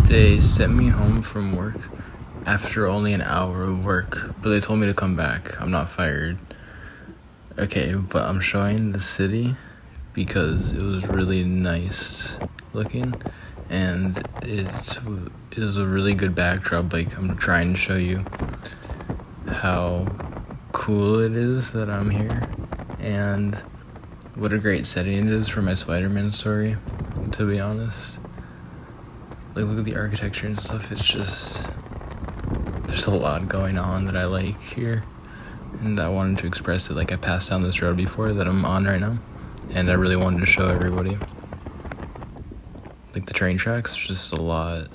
They sent me home from work after only an hour of work, but they told me to come back. I'm not fired. Okay, but I'm showing the city because it was really nice looking, and it is a really good backdrop. Like, I'm trying to show you how cool it is that I'm here, and what a great setting it is for my Spider-Man story, to be honest. Like, look at the architecture and stuff. It's just, there's a lot going on that I like here, and I wanted to express it. Like, I passed down this road before that I'm on right now, and I really wanted to show everybody. Like, the train tracks, it's just a lot.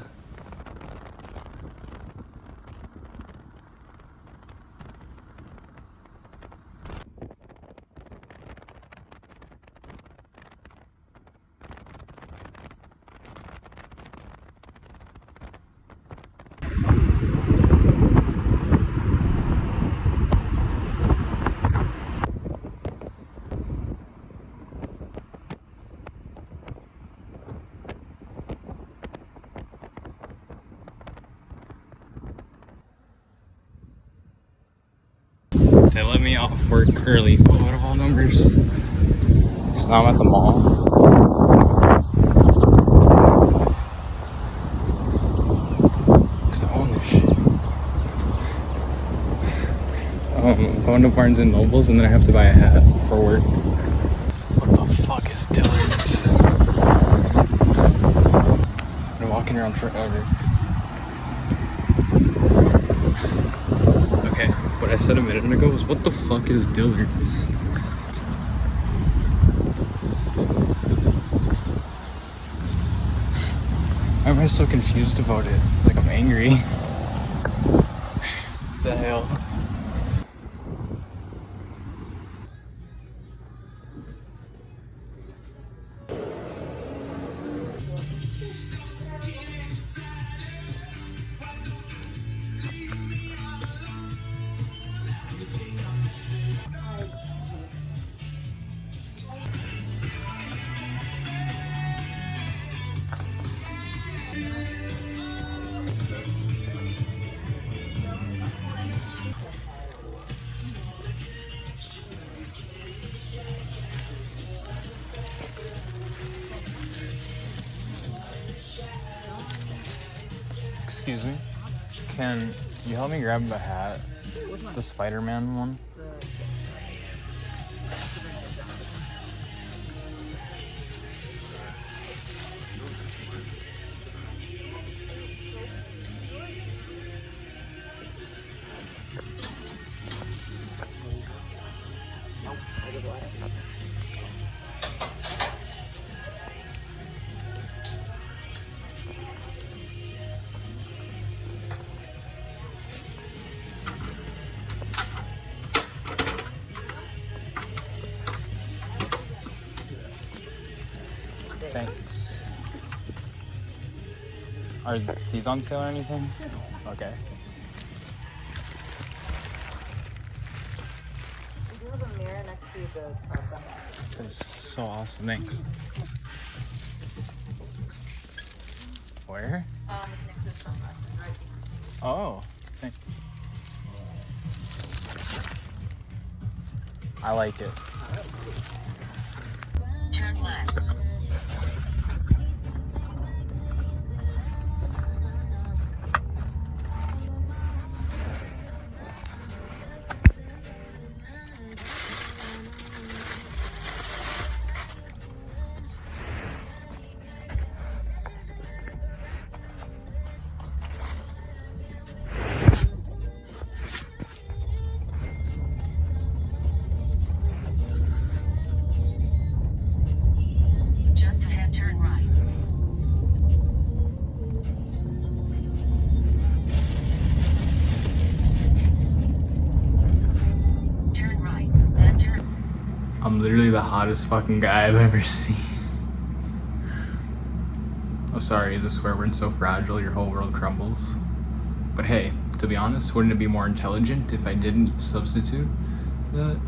They let me off work early, out of all numbers. So now I'm at the mall. Cause I own this shit. I'm going to Barnes and Nobles, and then I have to buy a hat for work. What the fuck is Dillard's? I've been walking around forever. Okay, what I said a minute ago was, what the fuck is Dillard's? am I so confused about it? Like, I'm angry. The hell? Excuse me? Can you help me grab the hat? The Spider-Man one? Thanks. Are these on sale or anything? Okay. There's a mirror next to the sunglasses. That's so awesome. Thanks. Where? It's next to the sunglasses, right? Oh, thanks. I like it. Turn left. Just ahead, turn right. Turn right, then turn. I'm literally the hottest fucking guy I've ever seen. Oh, sorry, is a swear word so fragile your whole world crumbles? But hey, to be honest, wouldn't it be more intelligent if I didn't substitute that?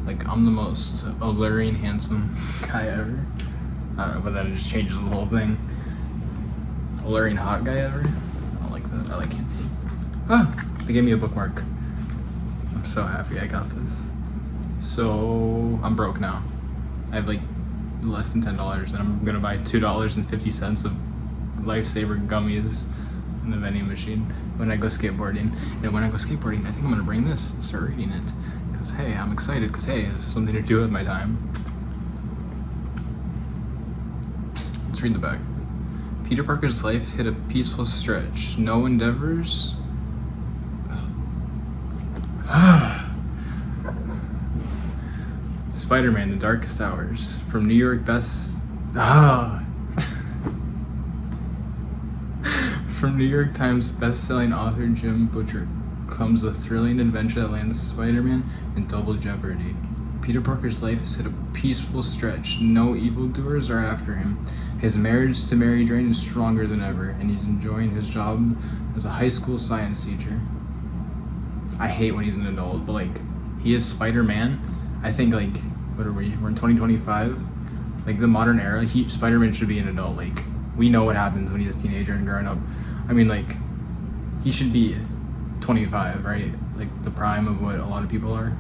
Like, I'm the most alluring, handsome guy ever. I don't know, but then it just changes the whole thing. Alluring, hot guy ever? I don't like that. I like it. Ah! They gave me a bookmark. I'm so happy I got this. So, I'm broke now. I have like less than $10 and I'm gonna buy $2.50 of Lifesaver gummies in the vending machine when I go skateboarding. And when I go skateboarding, I think I'm gonna bring this and start reading it. Cause hey, I'm excited, cause hey, this is something to do with my time. Let's read the back. Peter Parker's life hit a peaceful stretch. No endeavors. Spider-Man: The Darkest Hours. From New York From New York Times best-selling author Jim Butcher comes a thrilling adventure that lands Spider-Man in double jeopardy. Peter Parker's life has hit a peaceful stretch. No evildoers are after him. His marriage to Mary Jane is stronger than ever, and he's enjoying his job as a high school science teacher. I hate when he's an adult, but like, he is Spider-Man. I think like, what are we? We're in 2025. Like the modern era, Spider-Man should be an adult. Like, we know what happens when he's a teenager and growing up. I mean, like, he should be 25, right? Like the prime of what a lot of people are.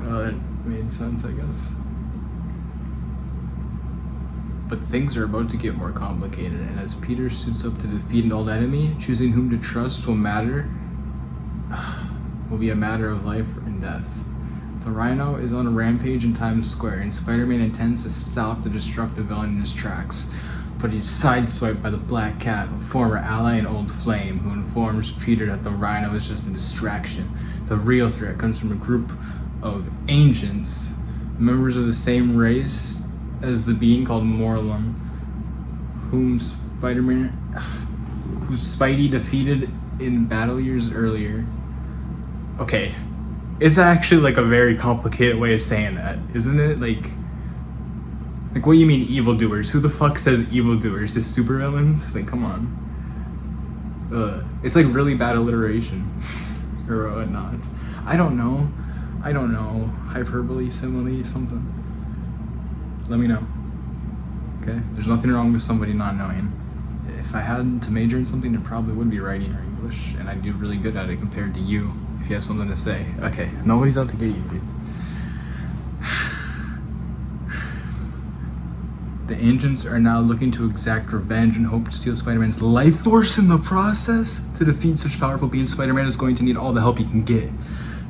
That made sense, I guess. But things are about to get more complicated, and as Peter suits up to defeat an old enemy, choosing whom to trust will be a matter of life and death. The Rhino is on a rampage in Times Square, and Spider-Man intends to stop the destructive villain in his tracks. But he's sideswiped by the Black Cat, a former ally and old flame, who informs Peter that the Rhino is just a distraction. The real threat comes from a group of ancients, members of the same race as the being called Morlun. whom Spidey defeated in battle years earlier. Okay, it's actually like a very complicated way of saying that, isn't it? Like what do you mean evildoers? Who the fuck says evildoers? Just supervillains? Like, come on. It's like really bad alliteration or whatnot. I don't know. Hyperbole, simile, something. Let me know. Okay? There's nothing wrong with somebody not knowing. If I had to major in something, it probably would be writing or English, and I'd do really good at it compared to you if you have something to say. Okay, nobody's out to get you, dude. The Ancients are now looking to exact revenge and hope to steal Spider-Man's life force in the process. To defeat such powerful beings, Spider-Man is going to need all the help he can get,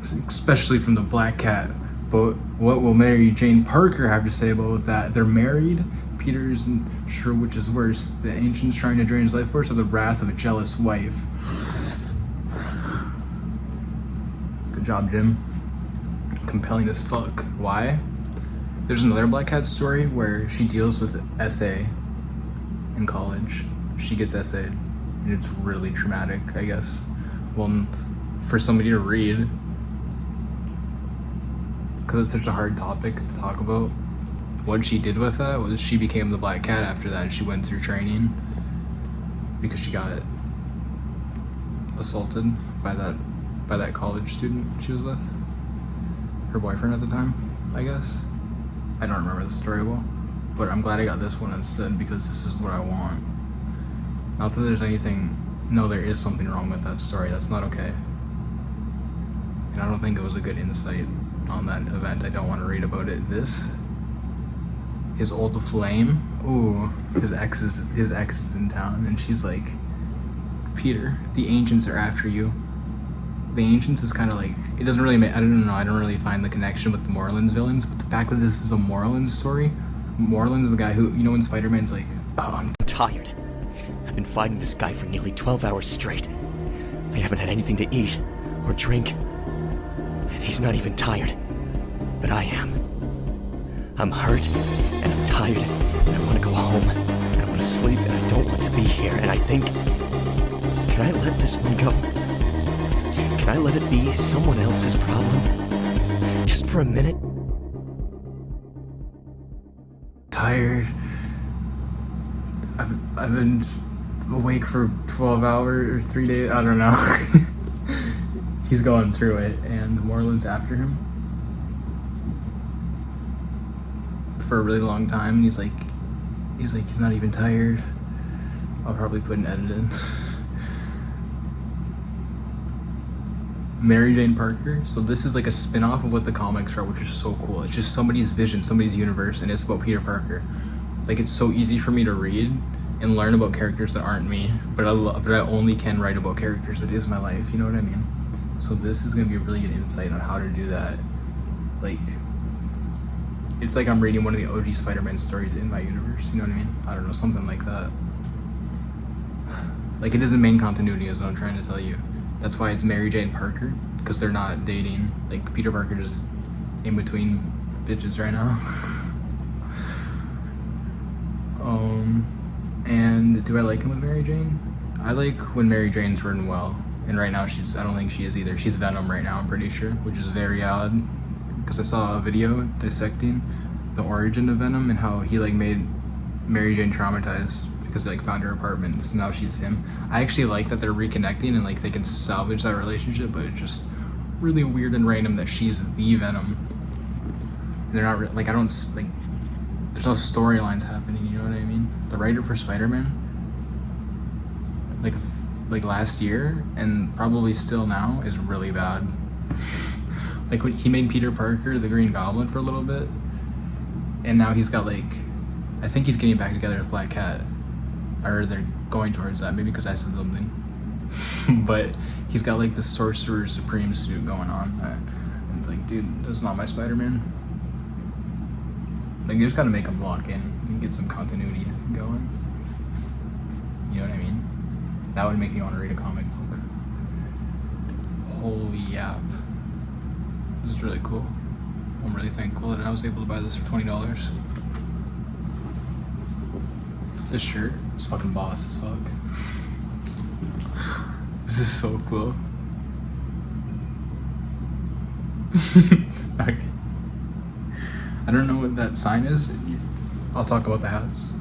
especially from the Black Cat. But what will Mary Jane Parker have to say about that? They're married? Peter isn't sure which is worse, the Ancients trying to drain his life force or the wrath of a jealous wife. Good job, Jim. Compelling as fuck. Why? There's another Black Cat story where she deals with essay in college. She gets essayed, and it's really traumatic, I guess. Well, for somebody to read, because it's such a hard topic to talk about. What she did with that was she became the Black Cat after that. She went through training because she got assaulted by that college student she was with. Her boyfriend at the time, I guess. I don't remember the story well, but I'm glad I got this one instead because this is what I want. Not that there's anything, no, there is something wrong with that story. That's not okay. And I don't think it was a good insight on that event. I don't want to read about it. His old flame, ooh, his ex is in town, and she's like, Peter, the Ancients are after you. The Ancients is kind of like, it doesn't really make, I don't really find the connection with the Morlands villains, but the fact that this is a Morlands story, Morlands is the guy who, you know when Spider-Man's like, oh, I'm tired. I've been fighting this guy for nearly 12 hours straight. I haven't had anything to eat or drink, and he's not even tired, but I am. I'm hurt, and I'm tired, and I want to go home, and I want to sleep, and I don't want to be here, and I think, can I let this one go? Can I let it be someone else's problem? Just for a minute? Tired. I've been awake for 12 hours or 3 days, I don't know. He's going through it, and the Morland's after him for a really long time, and he's like he's not even tired. I'll probably put an edit in. Mary Jane Parker. So this is like a spin-off of what the comics are, which is so cool. It's just somebody's vision, somebody's universe, and it's about Peter Parker. Like, it's so easy for me to read and learn about characters that aren't me, but I only can write about characters that is my life, you know what I mean? So this is gonna be a really good insight on how to do that. Like, it's like I'm reading one of the OG Spider-Man stories in my universe, you know what I mean? I don't know, something like that. Like, it isn't main continuity is what I'm trying to tell you. That's why it's Mary Jane Parker, because they're not dating. Like, Peter Parker is in between bitches right now. And do I like him with Mary Jane? I like when Mary Jane's written well. And right now I don't think she is either. She's Venom right now, I'm pretty sure, which is very odd. Because I saw a video dissecting the origin of Venom and how he like made Mary Jane traumatized because they like found her apartment, so now she's him. I actually like that they're reconnecting and like they can salvage that relationship, but it's just really weird and random that she's the Venom. And they're not like, I don't like, there's no storylines happening, you know what I mean? The writer for Spider-Man, like last year and probably still now, is really bad. Like when he made Peter Parker the Green Goblin for a little bit, and now he's got like, I think he's getting back together with Black Cat. Or they're going towards that, maybe because I said something. But he's got like this Sorcerer Supreme suit going on. And it's like, dude, that's not my Spider-Man. Like, you just gotta make him lock in and get some continuity going. You know what I mean? That would make me want to read a comic book. Holy yap. This is really cool. I'm really thankful that I was able to buy this for $20. This shirt is fucking boss as fuck. This is so cool. Okay. I don't know what that sign is. I'll talk about the hats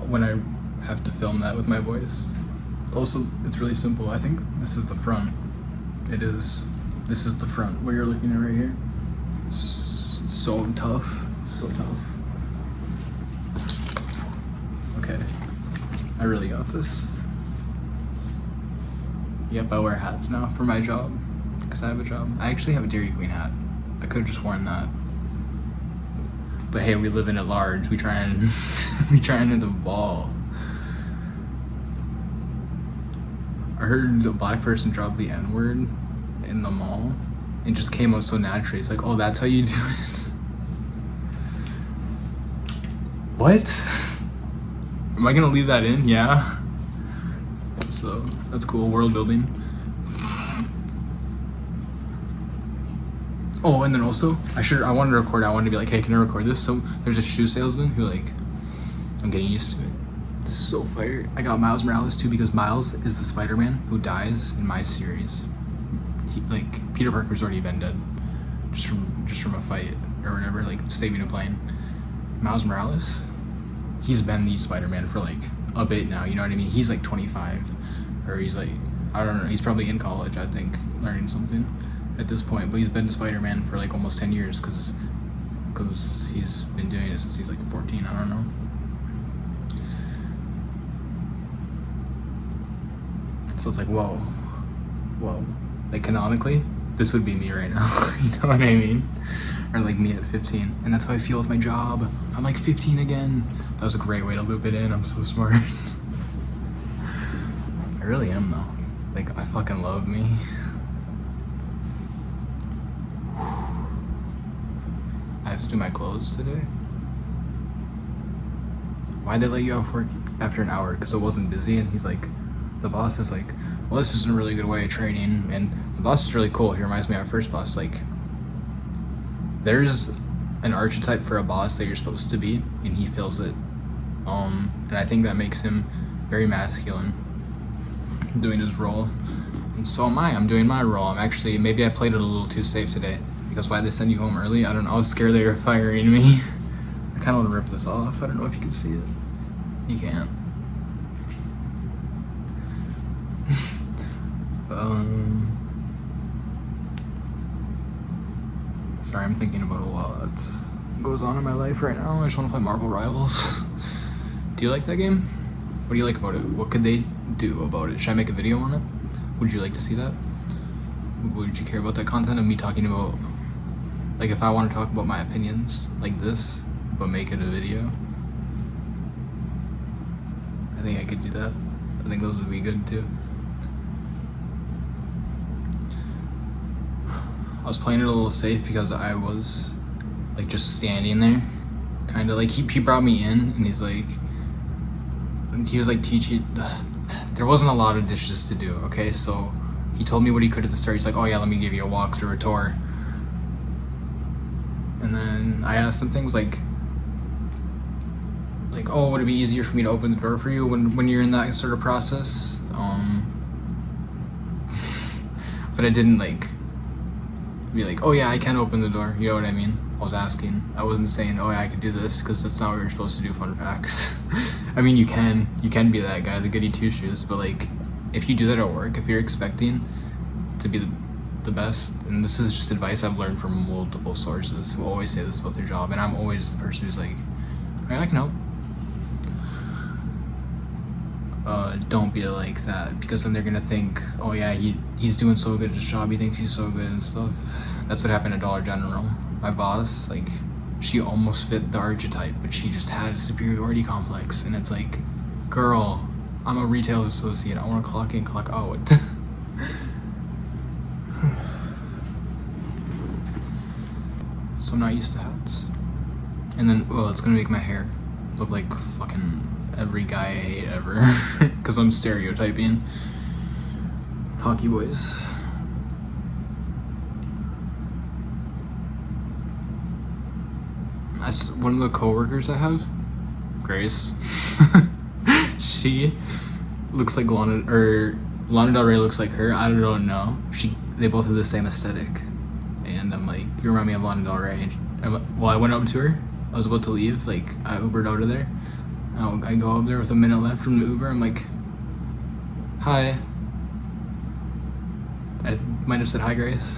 when I have to film that with my voice. Also, it's really simple. I think this is the front. It is. This is the front, what you're looking at right here. So tough. So tough. Okay. I really got this. Yep, I wear hats now for my job. Because I have a job. I actually have a Dairy Queen hat. I could have just worn that. But hey, we live in it large. We try and evolve. I heard a black person drop the N-word in the mall. It just came out so naturally. It's like, oh, that's how you do it. What? Am I gonna leave that in? Yeah. So that's cool. World building. Oh, and then also, I wanted to record. I wanted to be like, hey, can I record this? So there's a shoe salesman who I'm getting used to it. This is so fire. I got Miles Morales too because Miles is the Spider-Man who dies in my series. Peter Parker's already been dead, just from a fight or whatever, saving a plane. Miles Morales, he's been the Spider-Man for a bit now. You know what I mean? He's 25, or he's I don't know. He's probably in college, I think, learning something at this point. But he's been Spider-Man for almost 10 years because he's been doing it since he's 14. I don't know. So it's whoa. Canonically, this would be me right now. You know what I mean? Or me at 15. And that's how I feel with my job. I'm 15 again. That was a great way to loop it in. I'm so smart. I really am though. I fucking love me. I have to do my clothes today. Why'd they let you off work after an hour? Because it wasn't busy, and he's the boss is well, this isn't a really good way of training, and the boss is really cool. He reminds me of our first boss. There's an archetype for a boss that you're supposed to be, and he fills it. And I think that makes him very masculine, doing his role. And so am I. I'm doing my role. Maybe I played it a little too safe today, because why'd they send you home early? I don't know. I was scared they were firing me. I kind of want to rip this off. I don't know if you can see it. You can't. Sorry, I'm thinking about a lot that goes on in my life right now. I just want to play Marvel Rivals. Do you like that game? What do you like about it? What could they do about it? Should I make a video on it? Would you like to see that? Would you care about that content of me talking about, if I want to talk about my opinions like this, but make it a video? I think I could do that. I think those would be good too. I was playing it a little safe because I was just standing there, kind of he brought me in, and he was teaching. There wasn't a lot of dishes to do. Okay, so he told me what he could at the start. He's oh yeah, let me give you a walkthrough, a tour. And then I asked him things oh, would it be easier for me to open the door for you when you're in that sort of process? But I didn't be oh yeah, I can open the door. You know what I mean? I was asking. I wasn't saying, oh yeah, I could do this, because that's not what you're supposed to do. Fun fact. I mean, you can be that guy, the goody two shoes. But if you do that at work, if you're expecting to be the best, and this is just advice I've learned from multiple sources who always say this about their job, and I'm always the person who's I can help. Don't be like that, because then they're gonna think, oh yeah, he's doing so good at his job, he thinks he's so good and stuff. That's what happened at Dollar General. My boss, she almost fit the archetype, but she just had a superiority complex, and it's girl, I'm a retail associate, I want to clock in, clock out. So I'm not used to hats. And then, it's gonna make my hair look like fucking every guy I hate ever, because I'm stereotyping hockey boys. One of the coworkers I have, Grace, She looks like Lana Del Rey looks like her. I don't know. They both have the same aesthetic, and I'm like, you remind me of Lana Del Rey. Well, I went up to her. I was about to leave. Like, I Ubered out of there. I go up there with a minute left from the Uber. I'm like, hi. I might have said hi, Grace.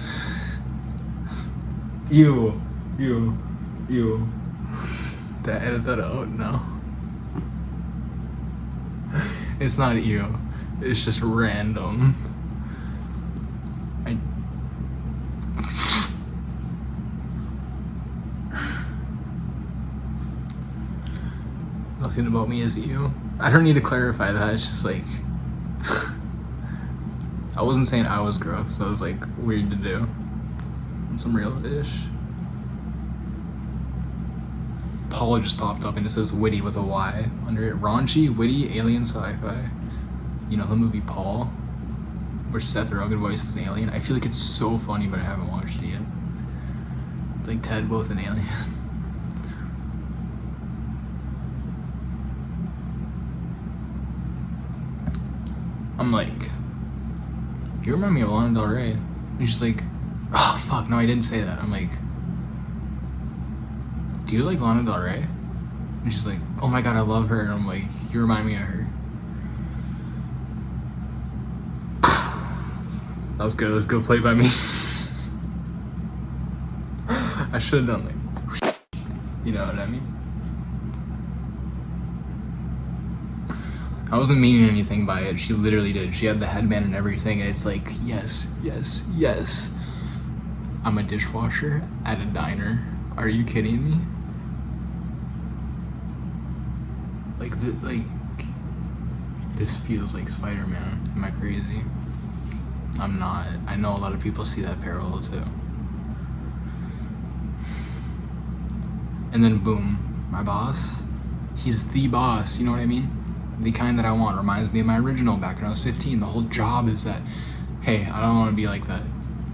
Ew. Did I edit that out? No. It's not ew. It's just random. Nothing about me is ew. I don't need to clarify that. It's just like I wasn't saying I was gross, so it was like weird to do. Some real ish. Paula just popped up and it says witty with a Y under it. Raunchy, witty, alien sci-fi. You know the movie Paul, where Seth Rogen voices an alien? I feel like it's so funny, but I haven't watched it yet. It's like Ted, both an alien. I'm like, you remind me of Lana Del Rey. And she's like, oh fuck, no, I didn't say that. I'm like, do you like Lana Del Rey? And she's like, oh my god, I love her. And I'm like, you remind me of her. That was good. Let's go play by me. I should have done like, you know what I mean? I wasn't meaning anything by it. She literally did. She had the headband and everything, and it's like, yes. I'm a dishwasher at a diner. Are you kidding me? This feels like Spider-Man. Am I crazy? I'm not. I know a lot of people see that parallel too. And then boom, my boss. He's the boss, you know what I mean? The kind that I want. Reminds me of my original back when I was 15. The whole job is that, hey, I don't want to be like that.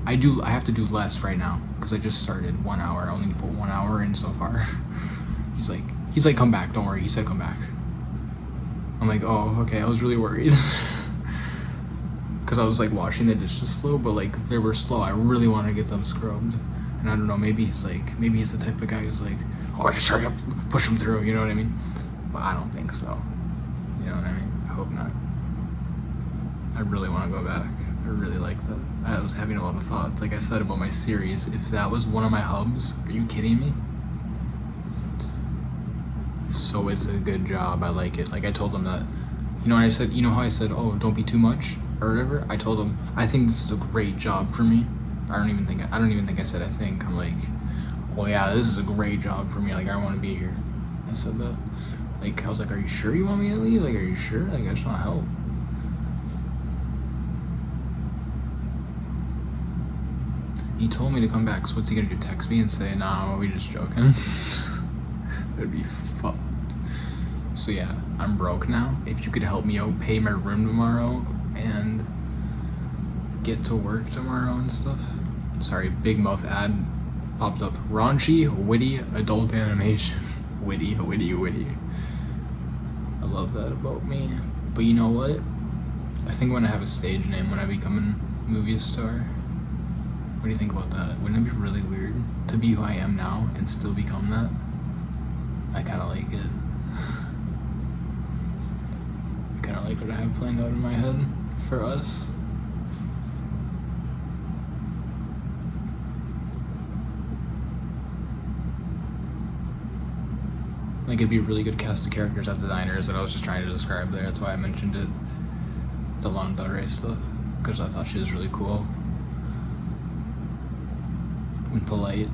I have to do less right now because I just started 1 hour. I only put 1 hour in so far. He's like, come back. Don't worry. He said come back. I'm like, oh, okay. I was really worried because I was like washing the dishes slow, but like they were slow. I really want to get them scrubbed, and I don't know. Maybe he's the type of guy who's like, oh, just hurry up, push him through. You know what I mean? But I don't think so. You know what I mean? I hope not. I really want to go back. I really like that. I was having a lot of thoughts, like I said, about my series. If that was one of my hubs, are you kidding me? So it's a good job. I like it. Like I told them that. You know, I said, you know how I said, oh, don't be too much or whatever. I told them, I think this is a great job for me. I don't even think I said I think. I'm like, oh yeah, this is a great job for me. Like I want to be here. I said that. Like I was like, are you sure you want me to leave? Like, are you sure? Like I just want to help. He told me to come back, so what's he gonna do? Text me and say, nah, we just joking? That'd be fucked. So yeah, I'm broke now. If you could help me out, pay my room tomorrow, and get to work tomorrow and stuff. Sorry, big mouth ad popped up. Raunchy, witty, adult animation. Witty. I love that about me. But you know what? I think when I have a stage name, when I become a movie star. What do you think about that? Wouldn't it be really weird to be who I am now and still become that? I kind of like it. I kind of like what I have planned out in my head for us. Like it'd be a really good cast of characters at the diner is what I was just trying to describe there. That's why I mentioned it. The Lana Del Rey stuff. Because I thought she was really cool. And polite.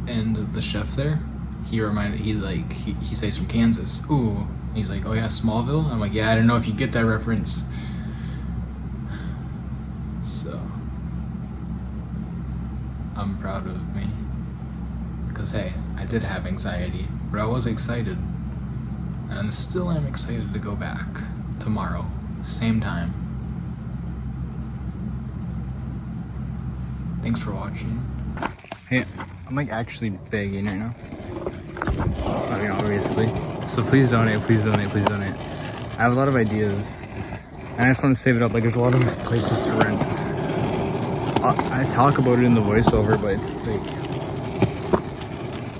And the chef there, he says from Kansas. Ooh. He's like, oh yeah, Smallville? I'm like, yeah, I don't know if you get that reference. So I'm proud of me. Because hey, I did have anxiety, but I was excited. And still am excited to go back tomorrow. Same time. Thanks for watching. Hey, I'm like actually begging right now. I mean, obviously. So please donate. I have a lot of ideas, and I just want to save it up. Like, there's a lot of places to rent. I talk about it in the voiceover, but it's like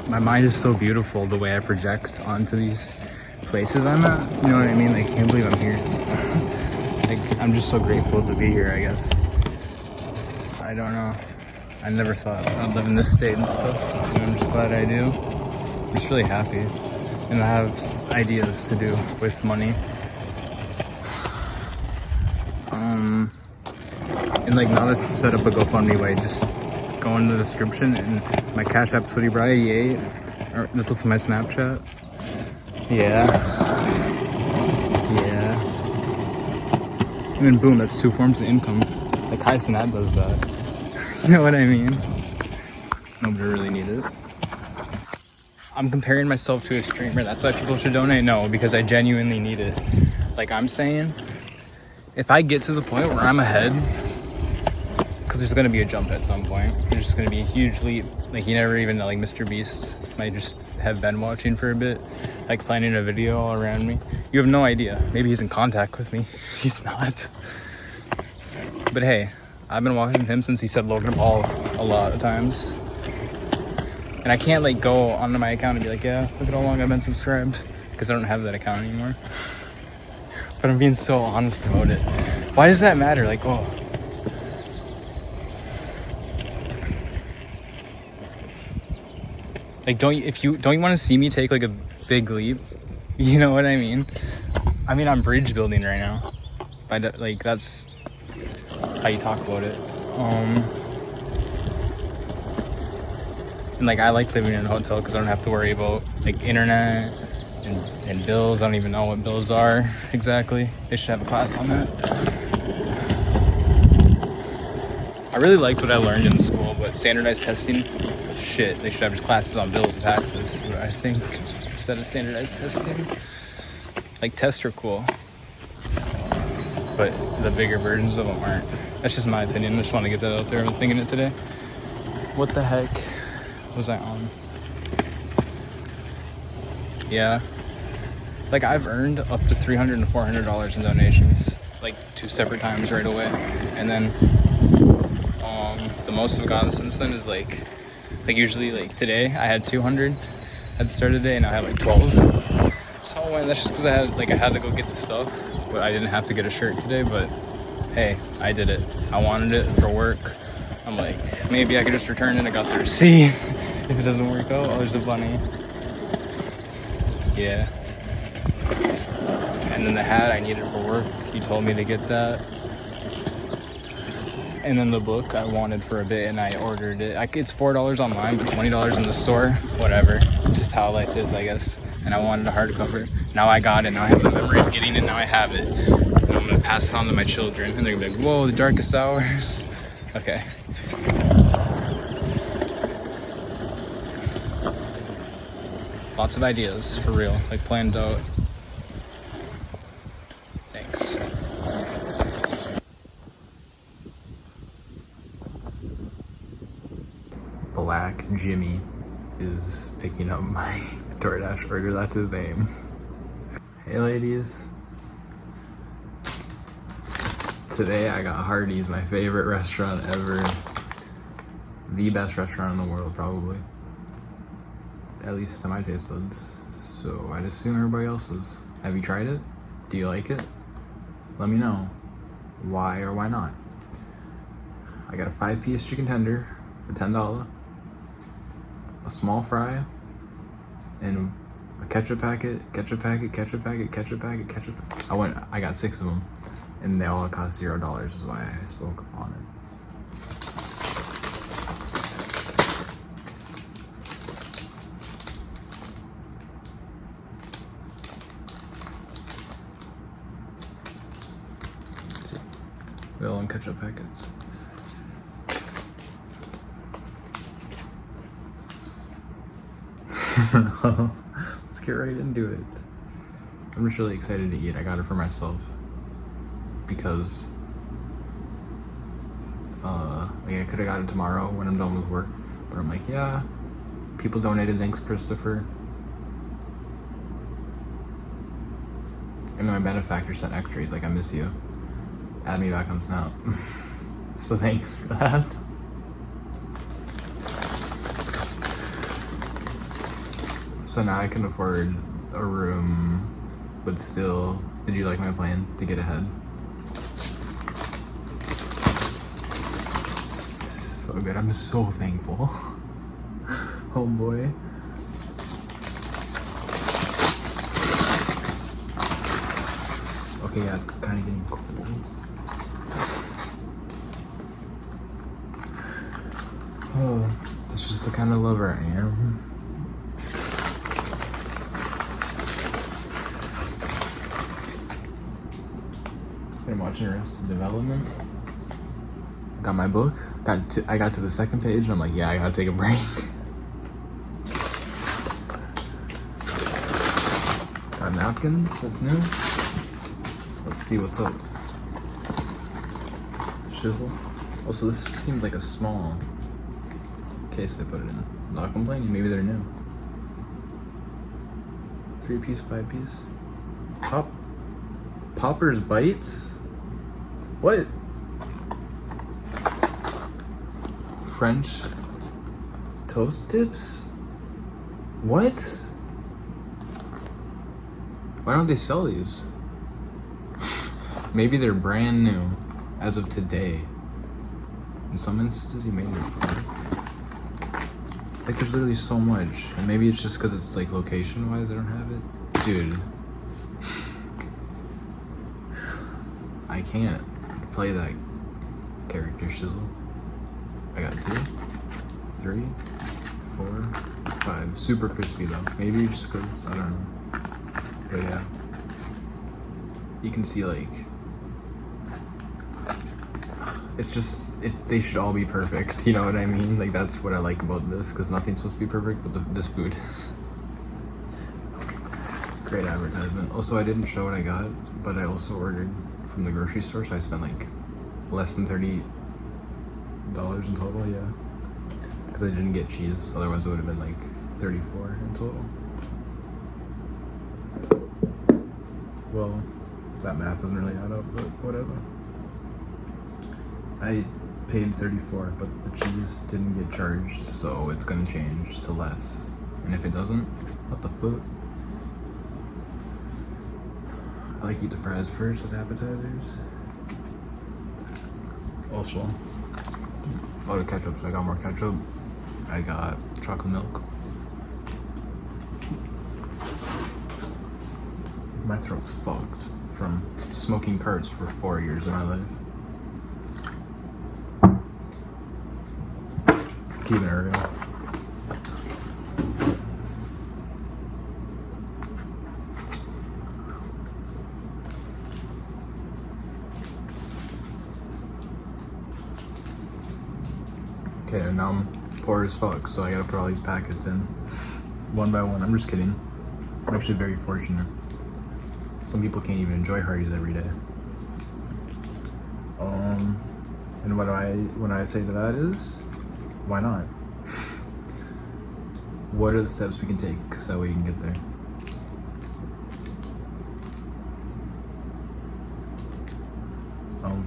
my mind is so beautiful the way I project onto these places I'm at. You know what I mean? Like, I can't believe I'm here. Like, I'm just so grateful to be here, I guess. I don't know. I never thought I'd live in this state and stuff, and I'm just glad I do. I'm just really happy, and I have ideas to do with money. And like, now let's set up a GoFundMe by just go in the description, and my Cash App Twitter Brian, yay. Or this was my Snapchat. Yeah. And then boom, that's 2 forms of income. Like, Kai Cenat does that. You know what I mean? Nobody really needs it. I'm comparing myself to a streamer. That's why people should donate. No, because I genuinely need it. Like, I'm saying, if I get to the point where I'm ahead, because there's gonna be a jump at some point. There's just gonna be a huge leap. Like, you never even know. Like, Mr. Beast might just have been watching for a bit, like planning a video all around me. You have no idea. Maybe he's in contact with me. He's not. But hey, I've been watching him since he said Logan Paul a lot of times. And I can't like go onto my account and be like, yeah, look at how long I've been subscribed, because I don't have that account anymore. But I'm being so honest about it. Why does that matter? Like, oh. Like, don't you want to see me take like a big leap? You know what I mean? I mean, I'm bridge building right now. Like, that's how you talk about it. And like, I like living in a hotel because I don't have to worry about like internet and bills. I don't even know what bills are exactly. They should have a class on that. I really liked what I learned in school, but standardized testing, shit, they should have just classes on bills and taxes, I think, instead of standardized testing. Like, tests are cool, but the bigger versions of them aren't. That's just my opinion. I just want to get that out there. I'm thinking it today. What the heck was I on? Yeah. Like, I've earned up to $300 and $400 in donations, like 2 separate times right away. And then the most I've gotten since then is like usually like today I had 200 at the start of the day, and I had like 12. So that's just because I had to go get the stuff, but I didn't have to get a shirt today. But hey, I did it. I wanted it for work. I'm like, maybe I could just return it. I got the receipt. If it doesn't work out, oh, there's a bunny. Yeah. And then the hat I needed for work, he told me to get that. And then the book I wanted for a bit, and I ordered it. It's $4 online, but $20 in the store. Whatever. It's just how life is, I guess. And I wanted a hardcover. Now I got it. Now I have the memory of getting it. Now I have it. And I'm going to pass it on to my children. And they're going to be like, whoa, the darkest hours. Okay. Lots of ideas, for real. Like, planned out. Thanks. Black Jimmy is picking up my DoorDash order. That's his name. Hey ladies. Today I got Hardee's, my favorite restaurant ever. The best restaurant in the world, probably. At least to my taste buds. So I'd assume everybody else's. Have you tried it? Do you like it? Let me know. Why or why not? I got a 5-piece chicken tender for $10. A small fry, and a ketchup packet. I got 6 of them, and they all cost $0, is why I spoke on it. Let's see. They all in ketchup packets. Let's get right into it. I'm just really excited to eat. I got it for myself because like, I could have got it tomorrow when I'm done with work, but I'm like, yeah, people donated, thanks Christopher. And my benefactor sent extra. He's like, I miss you. Add me back on Snap. So thanks for that. So now I can afford a room, but still, did you like my plan to get ahead? So good, I'm so thankful. Homeboy. Okay, yeah, it's kind of getting cold. Oh, that's just the kind of lover I am. I'm watching Arrested Development. Got my book. I got to the second page and I'm like, yeah, I gotta take a break. Got napkins, that's new. Let's see what's up. Shizzle. Oh, so this seems like a small case they put it in. Not complaining, maybe they're new. 3-piece, 5-piece. Poppers Bites? What? French toast tips? What? Why don't they sell these? Maybe they're brand new as of today. In some instances, you made it before. Like, there's literally so much. And maybe it's just because it's like location-wise I don't have it. Dude. I can't play that character, Shizzle. I got 2, 3, 4, 5. Super crispy though. Maybe just because, I don't know. But yeah. You can see like, it's just, they should all be perfect, you know what I mean? Like, that's what I like about this, because nothing's supposed to be perfect, but this food is. Great advertisement. Also, I didn't show what I got, but I also ordered from the grocery store, so I spent like less than $30 in total, yeah. Because I didn't get cheese, otherwise it would have been like 34 in total. Well, that math doesn't really add up, but whatever. I paid 34, but the cheese didn't get charged, so it's gonna change to less. And if it doesn't, what the fuck? I like to eat the fries first as appetizers. Also, a lot of ketchup, so I got more ketchup. I got chocolate milk. My throat's fucked from smoking carts for 4 years of my life. Keeping it real. Okay, and now I'm poor as fuck, so I gotta put all these packets in one by one. I'm just kidding. I'm actually very fortunate. Some people can't even enjoy Hardee's every day. And when I say to that is, why not? What are the steps we can take so that we can get there?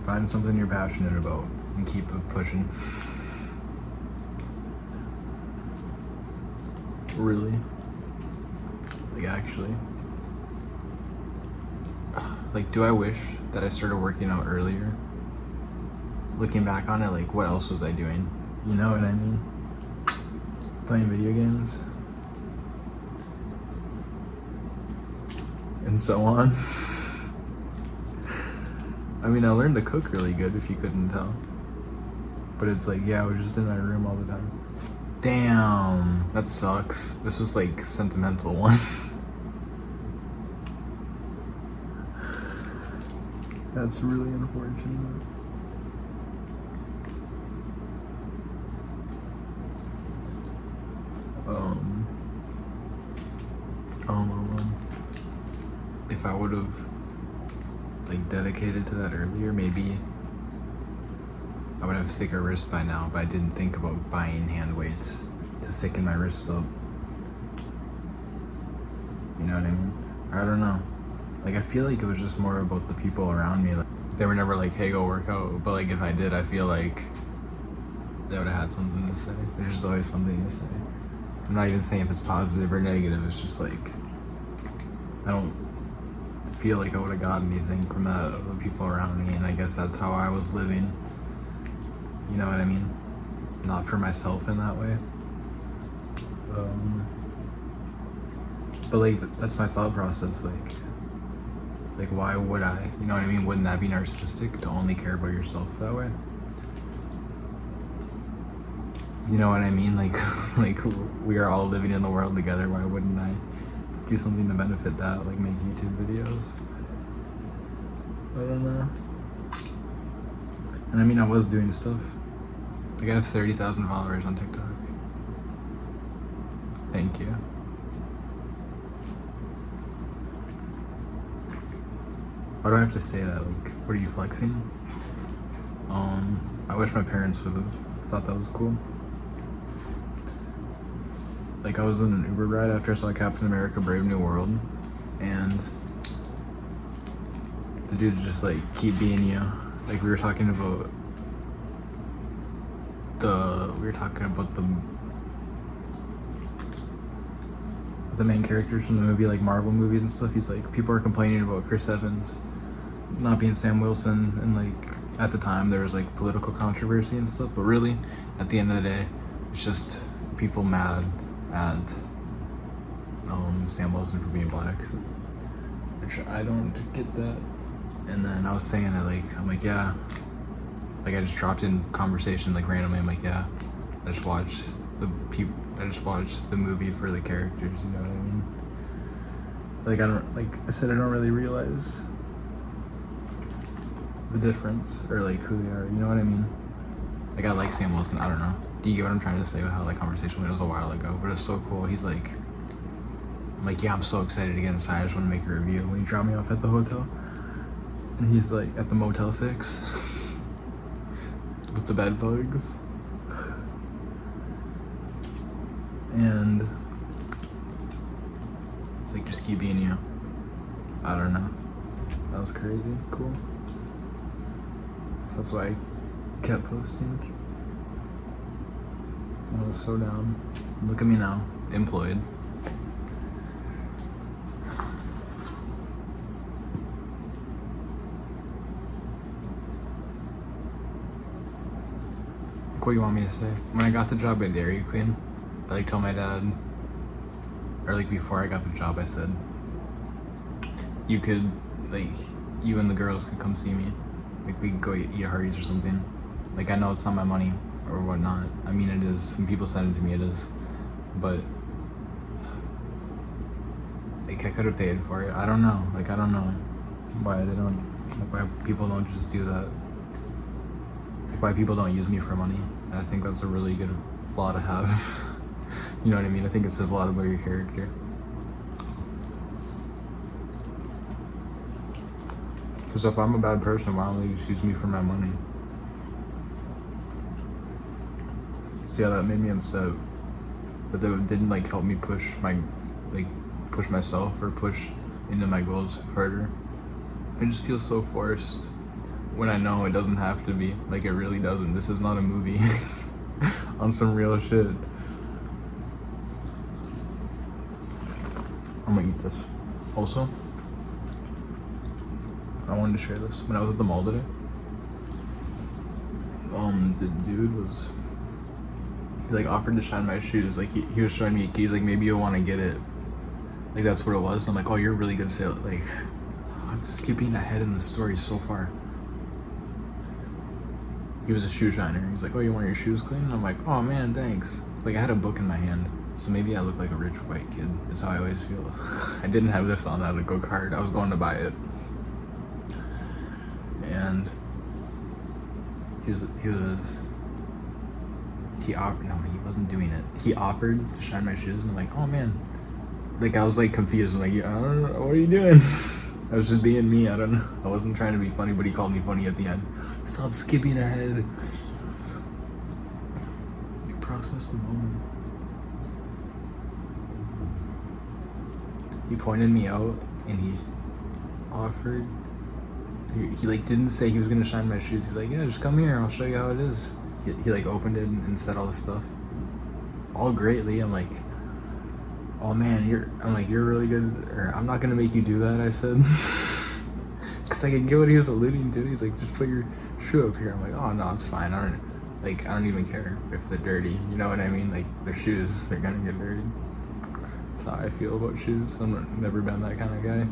Find something you're passionate about and keep it pushing. Really? Like, actually? Like, do I wish that I started working out earlier? Looking back on it, like, what else was I doing? You know what I mean? Playing video games. And so on. I mean, I learned to cook really good, if you couldn't tell. But it's like, yeah, I was just in my room all the time. Damn, that sucks. This was like sentimental one. That's really unfortunate. If I would have like dedicated to that earlier, maybe I would have thicker wrists by now, but I didn't think about buying hand weights to thicken my wrist up. You know what I mean? I don't know. Like, I feel like it was just more about the people around me. Like, they were never like, hey, go work out. But like, if I did, I feel like they would have had something to say. There's just always something to say. I'm not even saying if it's positive or negative. It's just like, I don't feel like I would have gotten anything from that of the people around me. And I guess that's how I was living. You know what I mean? Not for myself in that way. But like, that's my thought process. Like, why would I? You know what I mean? Wouldn't that be narcissistic to only care about yourself that way? You know what I mean? Like, like we are all living in the world together. Why wouldn't I do something to benefit that? Like make YouTube videos. I don't know. And I mean, I was doing stuff. Like I have 30,000 followers on TikTok. Thank you. Why do I have to say that? Like, what are you flexing? I wish my parents would have thought that was cool. Like, I was in an Uber ride after I saw Captain America Brave New World, and the dude just like, keep being you. Like, we were talking about the main characters from the movie, like Marvel movies and stuff. He's like, people are complaining about Chris Evans not being Sam Wilson, and like at the time there was like political controversy and stuff, but really at the end of the day it's just people mad at Sam Wilson for being black, which I don't get that. And then I was saying it, like, I'm like, yeah, like I just dropped in conversation like randomly. I'm like, yeah, I just watched the movie for the characters, you know what I mean? Like, I said, I don't really realize the difference, or like who they are, you know what I mean? Like, I like Sam Wilson, I don't know. Do you get what I'm trying to say with how that conversation went? It was a while ago, but it's so cool. He's like, I'm like, yeah, I'm so excited to get inside, I just want to make a review. When he dropped me off at the hotel, and he's like, at the Motel 6, with the bed bugs. And it's like, just keep being you. I don't know. That was crazy. Cool. So that's why I kept posting. I was so down. Look at me now. Employed. Like, what do you want me to say? When I got the job at Dairy Queen, I like told my dad, or like before I got the job, I said, you could, like, you and the girls could come see me. Like, we could go eat at Hardee's or something. Like, I know it's not my money or whatnot. I mean, it is. When people send it to me, it is. But, like, I could have paid for it. I don't know. Like, I don't know why they don't, like, why people don't just do that. Like, why people don't use me for money. And I think that's a really good flaw to have. You know what I mean? I think it says a lot about your character. Because if I'm a bad person, why don't they just use me for my money? See how that made me upset? That they didn't like help me push myself or push into my goals harder. It just feels so forced when I know it doesn't have to be. Like, it really doesn't. This is not a movie. On some real shit. I'm gonna eat this. Also, I wanted to share this. When I was at the mall today, the dude was, he like offered to shine my shoes. Like, he was showing me a key. He's like, maybe you'll want to get it. Like, that's what it was. I'm like, oh, you're a really good sale. Like, I'm skipping ahead in the story so far. He was a shoe shiner. He's like, oh, you want your shoes clean? And I'm like, oh man, thanks. Like, I had a book in my hand. So maybe I look like a rich white kid, is how I always feel. I didn't have this on at a go-kart. I was going to buy it. And he wasn't doing it. He offered to shine my shoes, and I'm like, oh man. Like, I was like confused. I'm like, I don't know, what are you doing? I was just being me, I don't know. I wasn't trying to be funny, but he called me funny at the end. Stop skipping ahead. You process the moment. He pointed me out, and offered. He like didn't say he was gonna shine my shoes. He's like, yeah, just come here. I'll show you how it is. He like opened it and said all this stuff. All greatly. I'm like, oh man, you're really good. Or I'm not gonna make you do that. I said, because I could get what he was alluding to. He's like, just put your shoe up here. I'm like, oh no, it's fine. I don't even care if they're dirty. You know what I mean? Like they're shoes. They're gonna get dirty. That's how I feel about shoes. I've never been that kind of guy.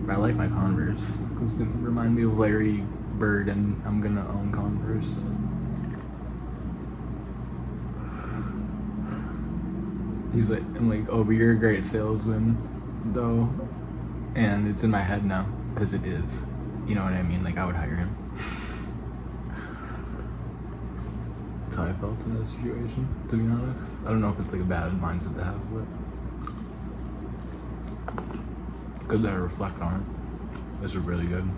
But I like my Converse because they remind me of Larry Bird, and I'm gonna own Converse. So. I'm like, oh, but you're a great salesman, though, and it's in my head now because it is. You know what I mean? Like I would hire him. That's how I felt in this situation, to be honest. I don't know if it's like a bad mindset to have, but good that I reflect on it. This is really good.